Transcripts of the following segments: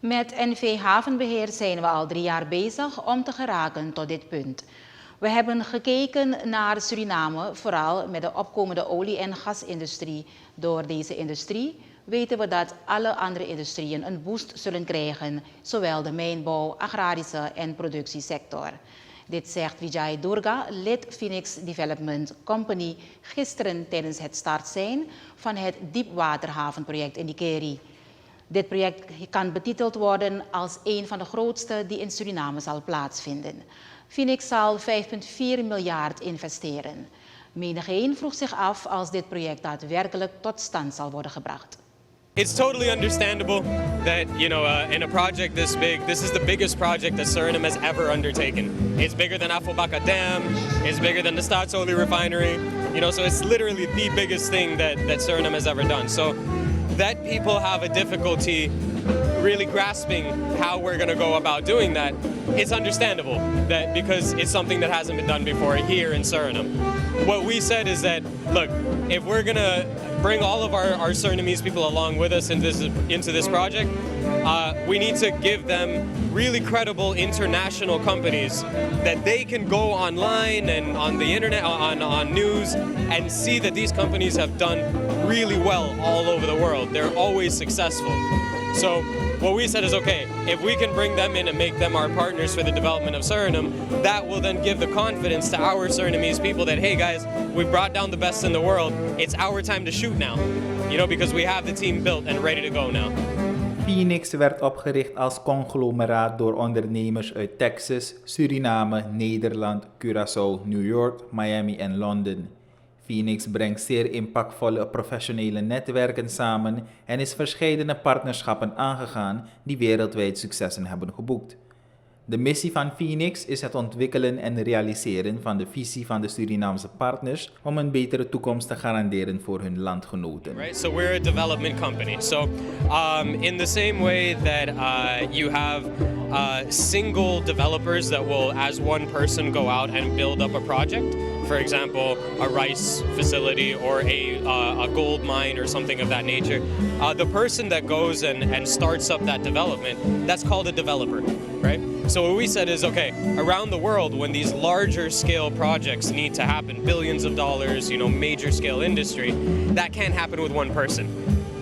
Met NV Havenbeheer zijn we al 3 jaar bezig om te geraken tot dit punt. We hebben gekeken naar Suriname, vooral met de opkomende olie- en gasindustrie. Door deze industrie weten we dat alle andere industrieën een boost zullen krijgen, zowel de mijnbouw, agrarische en productiesector. Dit zegt Vijay Durga, lid Phoenix Development Company, gisteren tijdens het start zijn van het diepwaterhavenproject in Ikeri. Dit project kan betiteld worden als een van de grootste die in Suriname zal plaatsvinden. Phoenix zal 5,4 miljard investeren. Menigeen vroeg zich af als dit project daadwerkelijk tot stand zal worden gebracht. It's totally understandable that, in a project this big, this is the biggest project that Suriname has ever undertaken. It's bigger than Afobaka Dam, it's bigger than the Staatsolie refinery, so it's literally the biggest thing that Suriname has ever done. So that people have a difficulty really grasping how we're going to go about doing that, it's understandable that because it's something that hasn't been done before here in Suriname. What we said is that, look, if we're going to bring all of our Surinamese people along with us into this project, we need to give them really credible international companies that they can go online and on the internet, on news, and see that these companies have done really well all over the world. They're always successful. So what we said is, okay, if we can bring them in and make them our partners for the development of Suriname, that will then give the confidence to our Surinamese people that, hey guys, we've brought down the best in the world. It's our time to shoot now, because we have the team built and ready to go now. Phoenix werd opgericht als conglomeraat door ondernemers uit Texas, Suriname, Nederland, Curaçao, New York, Miami en Londen. Phoenix brengt zeer impactvolle professionele netwerken samen en is verscheidene partnerschappen aangegaan die wereldwijd successen hebben geboekt. De missie van Phoenix is het ontwikkelen en realiseren van de visie van de Surinaamse partners om een betere toekomst te garanderen voor hun landgenoten. Right, so we're a development company. So in the same way that you have single developers that will, as one person, go out and build up a project. For example, a rice facility or a gold mine or something of that nature. The person that goes and starts up that development, that's called a developer, right? So what we said is, okay, around the world, when these larger scale projects need to happen, billions of dollars, major scale industry, that can't happen with one person,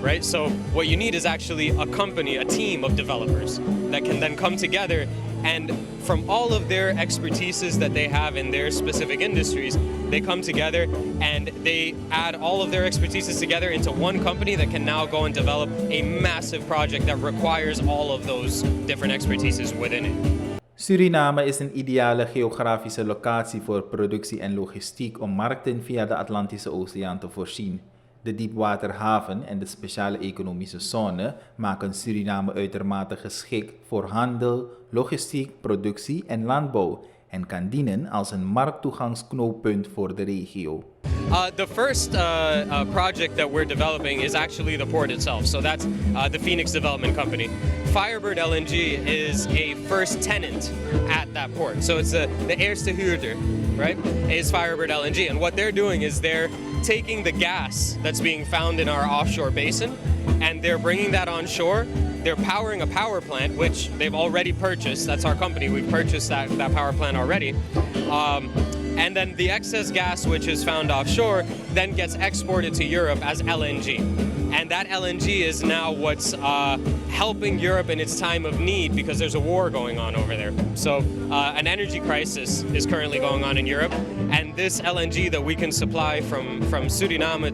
right? So what you need is actually a company, a team of developers that can then come together and from all of their expertises that they have in their specific industries, they come together and they add all of their expertises together into one company that can now go and develop a massive project that requires all of those different expertises within it. Suriname is een ideale geografische locatie voor productie en logistiek om markten via de Atlantische Oceaan te voorzien. De diepwaterhaven en de speciale economische zone maken Suriname uitermate geschikt voor handel, logistiek, productie en landbouw en kan dienen als een markttoegangsknooppunt voor de regio. The first project that we're developing is actually the port itself. So that's the Phoenix Development Company. Firebird LNG is a first tenant at that port. So it's the eerste huurder, right? Is Firebird LNG. And what they're doing is they're taking the gas that's being found in our offshore basin and they're bringing that on shore. They're powering a power plant, which they've already purchased. That's our company. We've purchased that power plant already. And then the excess gas, which is found offshore, then gets exported to Europe as LNG. And that LNG is now what's helping Europe in its time of need because there's a war going on over there. So an energy crisis is currently going on in Europe. And this LNG that we can supply from Suriname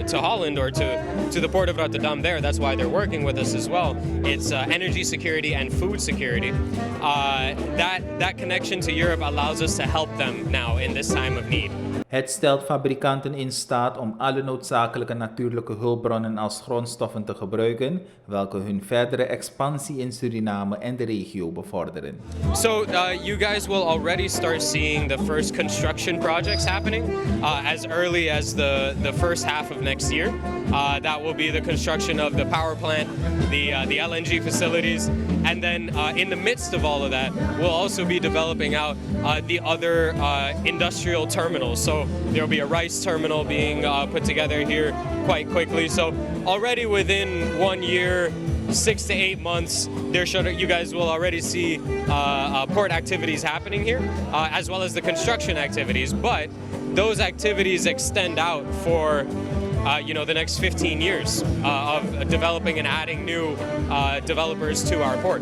to Holland or to the port of Rotterdam there, that's why they're working with us as well. It's energy security and food security. That connection to Europe allows us to help them now in this time of need. Het stelt fabrikanten in staat om alle noodzakelijke natuurlijke hulpbronnen als grondstoffen te gebruiken, welke hun verdere expansie in Suriname en de regio bevorderen. So you guys will already start seeing the first construction projects happening as early as the first half of next year. That will be the construction of the power plant, the LNG facilities, and then in the midst of all of that, we'll also be developing out the other industrial terminals. So there'll be a rice terminal being put together here quite quickly. So already within 1 year, 6 to 8 months, you guys will already see port activities happening here, as well as the construction activities. But those activities extend out for the next 15 years of developing and adding new developers to our port.